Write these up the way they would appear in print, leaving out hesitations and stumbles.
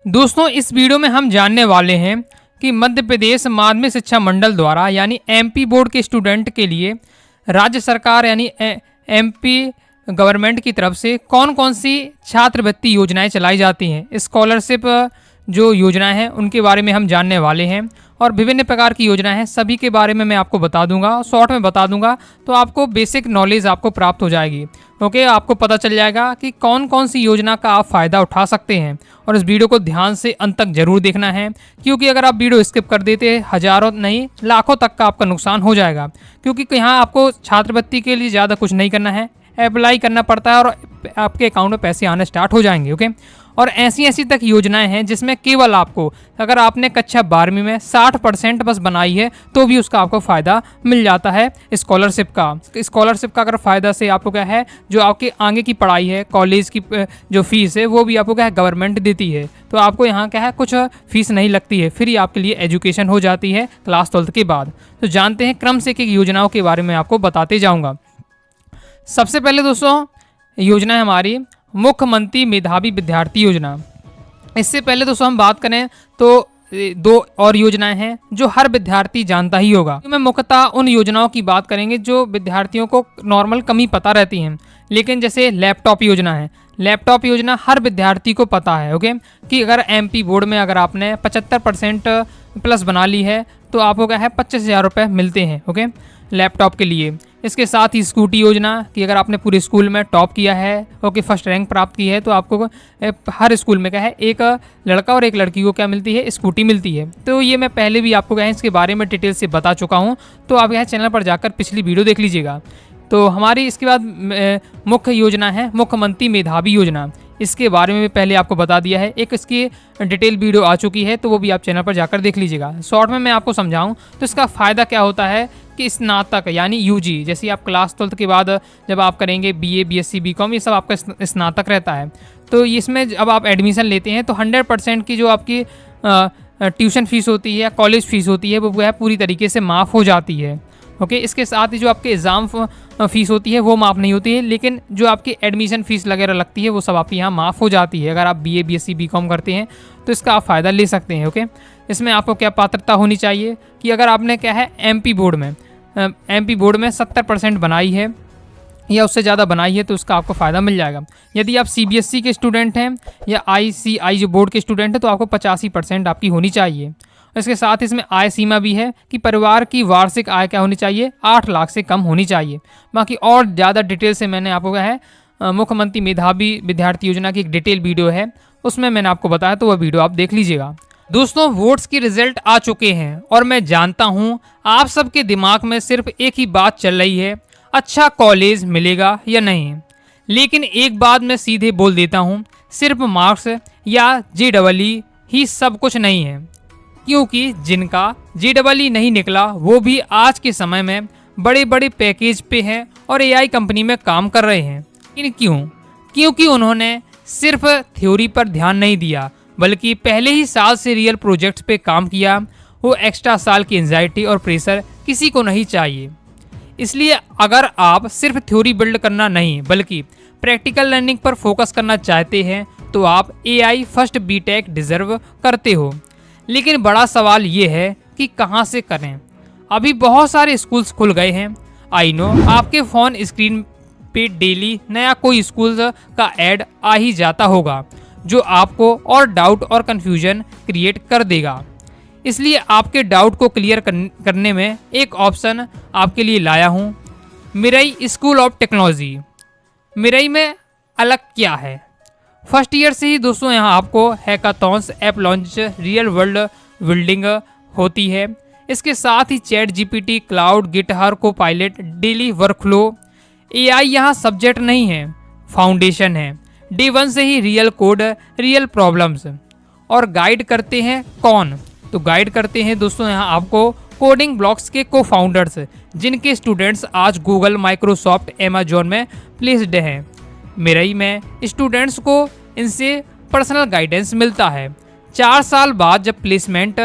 दोस्तों इस वीडियो में हम जानने वाले हैं कि मध्य प्रदेश माध्यमिक शिक्षा मंडल द्वारा यानी एमपी बोर्ड के स्टूडेंट के लिए राज्य सरकार यानी एमपी गवर्नमेंट की तरफ से कौन कौन सी छात्रवृत्ति योजनाएं चलाई जाती हैं। स्कॉलरशिप जो योजनाएं हैं उनके बारे में हम जानने वाले हैं और विभिन्न प्रकार की योजनाएं हैं सभी के बारे में मैं आपको बता दूंगा, शॉर्ट में बता दूंगा, तो आपको बेसिक नॉलेज आपको प्राप्त हो जाएगी। ओके, आपको पता चल जाएगा कि कौन कौन सी योजना का आप फ़ायदा उठा सकते हैं और इस वीडियो को ध्यान से अंत तक जरूर देखना है, क्योंकि अगर आप वीडियो स्किप कर देते हज़ारों नहीं लाखों तक का आपका नुकसान हो जाएगा। क्योंकि यहाँ आपको छात्रवृत्ति के लिए ज़्यादा कुछ नहीं करना है, अप्लाई करना पड़ता है और आपके अकाउंट में पैसे आने स्टार्ट हो जाएंगे। ओके, और ऐसी तक योजनाएं हैं जिसमें केवल आपको अगर आपने कक्षा 12वीं में 60% बस बनाई है तो भी उसका आपको फ़ायदा मिल जाता है स्कॉलरशिप का। स्कॉलरशिप का अगर फ़ायदा से आपको क्या है, जो आपके आगे की पढ़ाई है, कॉलेज की जो फीस है वो भी आपको क्या है गवर्नमेंट देती है। तो आपको यहाँ क्या है कुछ फीस नहीं लगती है, फ्री आपके लिए एजुकेशन हो जाती है क्लास 12th के बाद। तो जानते हैं क्रम से एक योजनाओं के बारे में आपको बताते जाऊँगा। सबसे पहले दोस्तों योजना है हमारी मुख्यमंत्री मेधावी विद्यार्थी योजना। इससे पहले दोस्तों हम बात करें तो दो और योजनाएं हैं जो हर विद्यार्थी जानता ही होगा। तो मैं मुख्यतः उन योजनाओं की बात करेंगे जो विद्यार्थियों को नॉर्मल कम ही पता रहती हैं, लेकिन जैसे लैपटॉप योजना है। लैपटॉप योजना हर विद्यार्थी को पता है ओके, कि अगर एमपी बोर्ड में अगर आपने 75% प्लस बना ली है तो आपको क्या है 25,000 रुपये मिलते हैं ओके लैपटॉप के लिए। इसके साथ ही स्कूटी योजना कि अगर आपने पूरे स्कूल में टॉप किया है ओके फर्स्ट रैंक प्राप्त की है तो आपको हर स्कूल में क्या है एक लड़का और एक लड़की को क्या मिलती है, स्कूटी मिलती है। तो ये मैं पहले भी आपको क्या है इसके बारे में डिटेल से बता चुका हूँ, तो आप यहाँ चैनल पर जाकर पिछली वीडियो देख लीजिएगा। तो हमारी इसके बाद मुख्य योजना है मुख्यमंत्री मेधावी योजना। इसके बारे में भी पहले आपको बता दिया है, एक इसकी डिटेल वीडियो आ चुकी है तो वो भी आप चैनल पर जाकर देख लीजिएगा। शॉर्ट में मैं आपको समझाऊं तो इसका फ़ायदा क्या होता है कि स्नातक यानी यूजी, जैसे आप क्लास 12th के बाद जब आप करेंगे बीए, बीएससी, बीकॉम, ये सब आपका स्नातक रहता है। तो इसमें जब आप एडमिशन लेते हैं तो 100% की जो आपकी ट्यूशन फीस होती है या कॉलेज फीस होती है वो पूरी तरीके से माफ़ हो जाती है ओके। इसके साथ ही जो आपके एग्ज़ाम फीस होती है वो माफ़ नहीं होती है, लेकिन जो आपकी एडमिशन फ़ीस वगैरह लगती है वो सब आपकी यहाँ माफ़ हो जाती है। अगर आप बीए, बीएससी, बीकॉम करते हैं तो इसका आप फ़ायदा ले सकते हैं ओके। इसमें आपको क्या पात्रता होनी चाहिए कि अगर आपने क्या है एमपी बोर्ड में 70% बनाई है या उससे ज़्यादा बनाई है तो उसका आपको फ़ायदा मिल जाएगा। यदि आप सीबीएसई के स्टूडेंट हैं या आईसीआई जो बोर्ड के स्टूडेंट हैं तो आपको 85% आपकी होनी चाहिए। इसके साथ ही इसमें आय सीमा भी है कि परिवार की वार्षिक आय क्या होनी चाहिए, 8 लाख से कम होनी चाहिए। बाकी और ज़्यादा डिटेल से मैंने आपको क्या है मुख्यमंत्री मेधावी विद्यार्थी योजना की एक डिटेल वीडियो है, उसमें मैंने आपको बताया, तो वह वीडियो आप देख लीजिएगा। दोस्तों वोट्स की रिजल्ट आ चुके हैं और मैं जानता हूँ आप सबके दिमाग में सिर्फ एक ही बात चल रही है, अच्छा कॉलेज मिलेगा या नहीं। लेकिन एक बात मैं सीधे बोल देता हूँ, सिर्फ मार्क्स या JEE ही सब कुछ नहीं है, क्योंकि जिनका JEE नहीं निकला वो भी आज के समय में बड़े बड़े पैकेज पे हैं और AI कंपनी में काम कर रहे हैं। लेकिन क्यों? क्योंकि उन्होंने सिर्फ थ्योरी पर ध्यान नहीं दिया बल्कि पहले ही साल से रियल प्रोजेक्ट्स पे काम किया। वो एक्स्ट्रा साल की एंजाइटी और प्रेशर किसी को नहीं चाहिए। इसलिए अगर आप सिर्फ थ्योरी बिल्ड करना नहीं बल्कि प्रैक्टिकल लर्निंग पर फोकस करना चाहते हैं तो आप AI फर्स्ट BTech डिजर्व करते हो। लेकिन बड़ा सवाल ये है कि कहाँ से करें। अभी बहुत सारे स्कूल्स खुल गए हैं। आई नो आपके फ़ोन स्क्रीन पे डेली नया कोई स्कूल का ऐड आ ही जाता होगा जो आपको और डाउट और कन्फ्यूजन क्रिएट कर देगा। इसलिए आपके डाउट को क्लियर करने में एक ऑप्शन आपके लिए लाया हूँ, Mirae school of technology. Mirae में अलग क्या है? फर्स्ट ईयर से ही दोस्तों यहाँ आपको hackathons, app launch, real world building होती है। इसके साथ ही ChatGPT, cloud, GitHub, Copilot, daily workflow. AI यहाँ सब्जेक्ट नहीं है, फाउंडेशन है। डे 1 से ही रियल कोड, रियल प्रॉब्लम्स। और गाइड करते हैं कौन? तो गाइड करते हैं दोस्तों यहाँ आपको कोडिंग ब्लॉक्स के को-फाउंडर्स, जिनके स्टूडेंट्स आज गूगल, माइक्रोसॉफ्ट, अमेजॉन में प्लेस्ड हैं। मिरई में स्टूडेंट्स को इनसे पर्सनल गाइडेंस मिलता है। 4 साल बाद जब प्लेसमेंट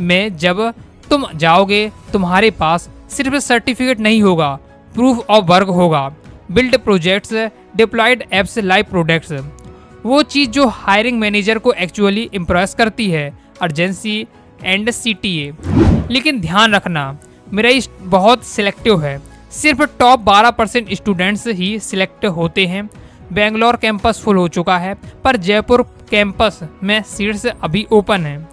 में जब तुम जाओगे तुम्हारे पास सिर्फ सर्टिफिकेट नहीं होगा, प्रूफ ऑफ वर्क होगा, build projects, deployed apps, live products. वो चीज़ जो हायरिंग मैनेजर को एक्चुअली इम्प्रेस करती है, अर्जेंसी एंड CTA। लेकिन ध्यान रखना, मेरा ये बहुत सिलेक्टिव है, सिर्फ टॉप 12% स्टूडेंट्स ही सिलेक्ट होते हैं। बेंगलोर कैंपस फुल हो चुका है, पर जयपुर कैंपस में सीट्स अभी ओपन हैं।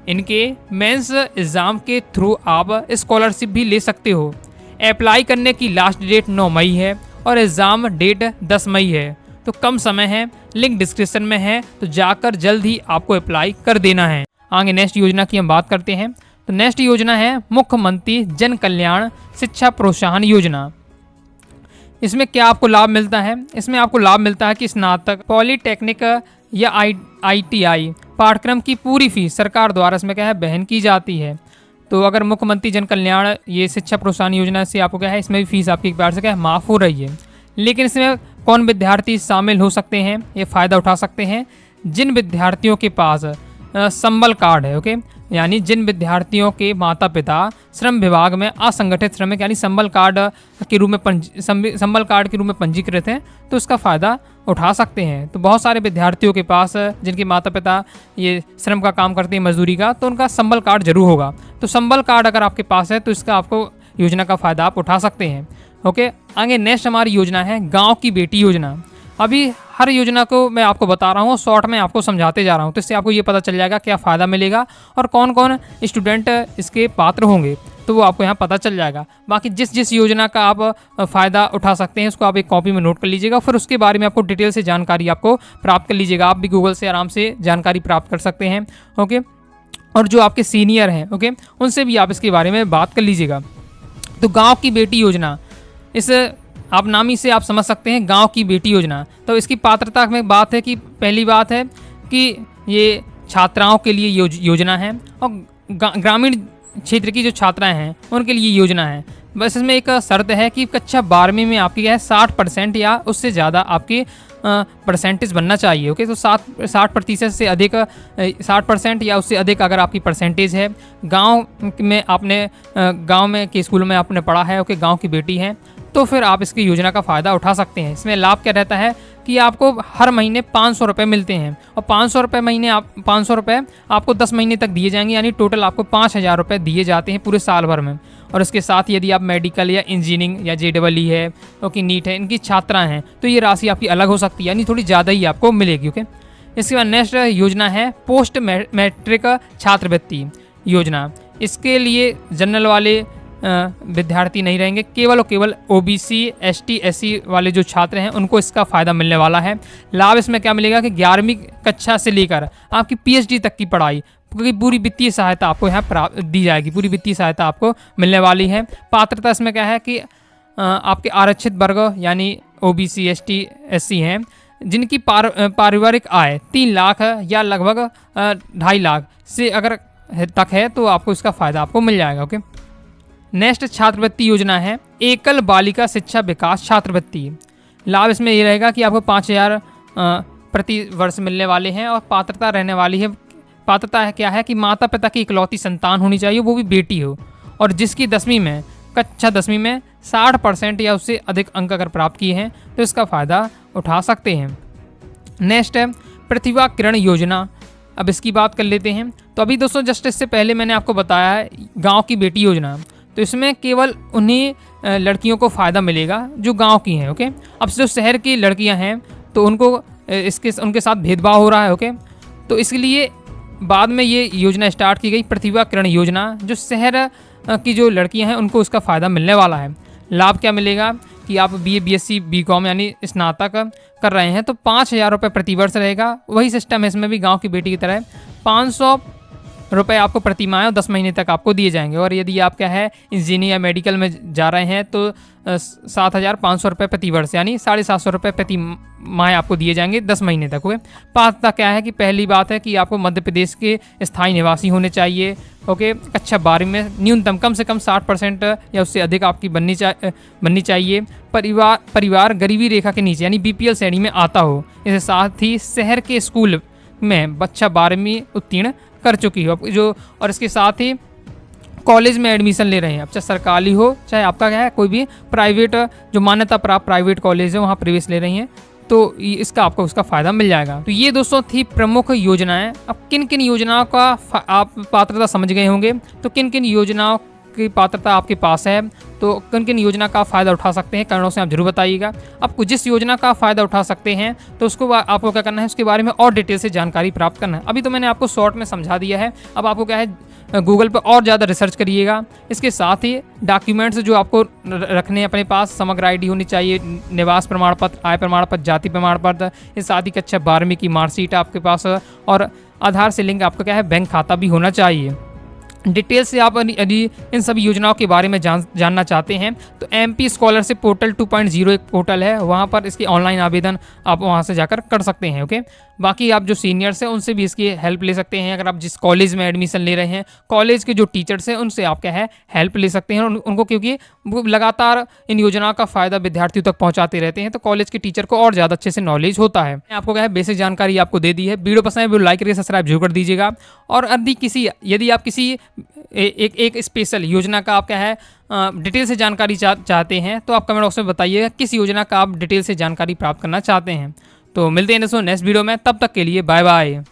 इनके मेंस एग्ज़ाम के थ्रू आप स्कॉलरशिप भी ले सकते हो। अप्लाई करने की लास्ट डेट 9 मई है और एग्ज़ाम डेट 10 मई है, तो कम समय है। लिंक डिस्क्रिप्शन में है, तो जाकर जल्द ही आपको अप्लाई कर देना है। आगे नेक्स्ट योजना की हम बात करते हैं। तो नेक्स्ट योजना है मुख्यमंत्री जन कल्याण शिक्षा प्रोत्साहन योजना। इसमें क्या आपको लाभ मिलता है? इसमें आपको लाभ मिलता है कि स्नातक, पॉलीटेक्निक या ITI पाठ्यक्रम की पूरी फीस सरकार द्वारा इसमें क्या है वहन की जाती है। तो अगर मुख्यमंत्री जन कल्याण ये शिक्षा प्रोत्साहन योजना से आपको क्या है, इसमें भी फीस आपकी एक बार से क्या है माफ़ हो रही है। लेकिन इसमें कौन विद्यार्थी शामिल हो सकते हैं, ये फ़ायदा उठा सकते हैं? जिन विद्यार्थियों के पास संबल कार्ड है, ओके, यानी जिन विद्यार्थियों के माता पिता श्रम विभाग में असंगठित श्रमिक यानी संबल कार्ड के रूप में पंजीकृत हैं, तो इसका फ़ायदा उठा सकते हैं। तो बहुत सारे विद्यार्थियों के पास जिनके माता पिता ये श्रम का काम करते हैं, मजदूरी का, तो उनका संबल कार्ड जरूर होगा। तो संबल कार्ड अगर आपके पास है तो इसका आपको योजना का फ़ायदा आप उठा सकते हैं। ओके, आगे नेक्स्ट हमारी योजना है गाँव की बेटी योजना। अभी हर योजना को मैं आपको बता रहा हूँ, शॉर्ट में आपको समझाते जा रहा हूँ, तो इससे आपको ये पता चल जाएगा क्या फ़ायदा मिलेगा और कौन कौन स्टूडेंट इसके पात्र होंगे, तो वो आपको यहाँ पता चल जाएगा। बाकी जिस योजना का आप फ़ायदा उठा सकते हैं उसको आप एक कॉपी में नोट कर लीजिएगा, फिर उसके बारे में आपको डिटेल से जानकारी आपको प्राप्त कर लीजिएगा। आप भी गूगल से आराम से जानकारी प्राप्त कर सकते हैं। ओके, और जो आपके सीनियर हैं, ओके, उनसे भी आप इसके बारे में बात कर लीजिएगा। तो गाँव की बेटी योजना, इस आप नाम ही से आप समझ सकते हैं गांव की बेटी योजना। तो इसकी पात्रता में बात है कि पहली बात है कि ये छात्राओं के लिए योजना है और ग्रामीण क्षेत्र की जो छात्राएं हैं उनके लिए योजना है। बस इसमें एक शर्त है कि कक्षा 12वीं में आपकी क्या है 60% या उससे ज़्यादा आपकी परसेंटेज बनना चाहिए। ओके, तो 60% से अधिक 60% या उससे अधिक अगर आपकी परसेंटेज है, गांव में आपने गांव में के स्कूल में आपने पढ़ा है, ओके, गांव की बेटी है, तो फिर आप इसकी योजना का फ़ायदा उठा सकते हैं। इसमें लाभ क्या रहता है कि आपको हर महीने 500 रुपये मिलते हैं और 500 रुपये आपको 10 महीने तक दिए जाएंगे, यानी टोटल आपको 5000 रुपये दिए जाते हैं पूरे साल भर में। और इसके साथ यदि आप मेडिकल या इंजीनियरिंग या JEE है, ओके, नीट है, इनकी छात्राएं हैं, तो ये राशि आपकी अलग हो सकती है, यानी थोड़ी ज़्यादा ही आपको मिलेगी। ओके, इसके बाद नेक्स्ट योजना है पोस्ट मैट्रिक छात्रवृत्ति योजना। इसके लिए जनरल वाले विद्यार्थी नहीं रहेंगे, केवल और केवल OBC ST SC वाले जो छात्र हैं उनको इसका फ़ायदा मिलने वाला है। लाभ इसमें क्या मिलेगा कि 11वीं कक्षा से लेकर आपकी PhD तक की पढ़ाई, क्योंकि पूरी वित्तीय सहायता आपको यहाँ दी जाएगी, पूरी वित्तीय सहायता आपको मिलने वाली है। पात्रता इसमें क्या है कि आपके आरक्षित वर्ग यानी OBC ST SC हैं जिनकी पारिवारिक आय 3 लाख या लगभग 2.5 लाख से अगर तक है तो आपको इसका फ़ायदा आपको मिल जाएगा। ओके, नेक्स्ट छात्रवृत्ति योजना है एकल बालिका शिक्षा विकास छात्रवृत्ति। लाभ इसमें ये रहेगा कि आपको 5000 प्रति वर्ष मिलने वाले हैं और पात्रता रहने वाली है। पात्रता है क्या है कि माता पिता की इकलौती संतान होनी चाहिए, वो भी बेटी हो, और जिसकी कक्षा 10वीं में 60% या उससे अधिक अंक अगर प्राप्त किए हैं तो इसका फ़ायदा उठा सकते हैं। नेक्स्ट है प्रतिभा किरण योजना। अब इसकी बात कर लेते हैं। तो अभी दोस्तों जस्ट इससे पहले मैंने आपको बताया है गाँव की बेटी योजना, तो इसमें केवल उन्हीं लड़कियों को फ़ायदा मिलेगा जो गांव की हैं। ओके, अब जो शहर की लड़कियां हैं तो उनको उनके साथ भेदभाव हो रहा है। ओके, तो इसलिए बाद में ये योजना स्टार्ट की गई प्रतिभा किरण योजना, जो शहर की जो लड़कियां हैं उनको उसका फ़ायदा मिलने वाला है। लाभ क्या मिलेगा कि आप BA BSc BCom यानी स्नातक कर रहे हैं तो 5000 रुपये प्रतिवर्ष रहेगा। वही सिस्टम है इसमें भी गाँव की बेटी की तरह 500 रुपये आपको प्रति माह और 10 महीने तक आपको दिए जाएंगे। और यदि आप क्या है इंजीनियर या मेडिकल में जा रहे हैं तो 7500 रुपये प्रति वर्ष यानी 750 रुपये प्रति माह आपको दिए जाएंगे 10 महीने तक हुए। पात्रता क्या है कि पहली बात है कि आपको मध्य प्रदेश के स्थायी निवासी होने चाहिए। ओके, कक्षा 12 में न्यूनतम कम से कम 60% या उससे अधिक आपकी बननी चाहिए। परिवार गरीबी रेखा के नीचे यानी BPL श्रेणी में आता हो। इसके साथ ही शहर के स्कूल में बच्चा 12वीं उत्तीर्ण कर चुकी हो जो, और इसके साथ ही कॉलेज में एडमिशन ले रहे हैं, अब चाहे सरकारी हो चाहे आपका क्या है कोई भी प्राइवेट जो मान्यता प्राप्त प्राइवेट कॉलेज है वहाँ प्रवेश ले रही हैं, तो इसका आपको उसका फ़ायदा मिल जाएगा। तो ये दोस्तों थी प्रमुख योजनाएं। अब किन किन योजनाओं का आप पात्रता समझ गए होंगे, तो किन किन योजनाओं की पात्रता आपके पास है, तो किन किन योजना का फ़ायदा उठा सकते हैं, कमेंट्स में आप जरूर बताइएगा। आपको जिस योजना का फ़ायदा उठा सकते हैं तो उसको आपको क्या करना है, उसके बारे में और डिटेल से जानकारी प्राप्त करना है। अभी तो मैंने आपको शॉर्ट में समझा दिया है, अब आपको क्या है गूगल पर और ज़्यादा रिसर्च करिएगा। इसके साथ ही डॉक्यूमेंट्स जो आपको रखने हैं अपने पास, समग्र आईडी होनी चाहिए, निवास प्रमाण पत्र, आय प्रमाण पत्र, जाति प्रमाण पत्र, इस साथ ही कक्षा 12वीं की मार्कशीट आपके पास, और आधार से लिंक आपका क्या है बैंक खाता भी होना चाहिए। डिटेल से आप यदि इन सभी योजनाओं के बारे में जानना चाहते हैं तो MP स्कॉलरशिप पोर्टल 2.0 एक पोर्टल है, वहाँ पर इसकी ऑनलाइन आवेदन आप वहाँ से जाकर कर सकते हैं। ओके, बाकी आप जो सीनियर्स हैं उनसे भी इसकी हेल्प ले सकते हैं। अगर आप जिस कॉलेज में एडमिशन ले रहे हैं, कॉलेज के जो टीचर्स हैं उनसे आप क्या है हेल्प ले सकते हैं उनको, क्योंकि वो लगातार इन योजनाओं का फ़ायदा विद्यार्थियों तक पहुँचाते रहते हैं, तो कॉलेज के टीचर को और ज़्यादा अच्छे से नॉलेज होता है। मैं आपको क्या है बेसिक जानकारी आपको दे दी है। वीडियो पसंद है वीडियो लाइक करके सब्सक्राइब जरूर कर दीजिएगा। और यदि आप किसी एक स्पेशल योजना का आप क्या है डिटेल से जानकारी चाहते हैं तो आप कमेंट बॉक्स में बताइएगा किस योजना का आप डिटेल से जानकारी प्राप्त करना चाहते हैं। तो मिलते हैं दोस्तों नेक्स्ट वीडियो में, तब तक के लिए बाय बाय।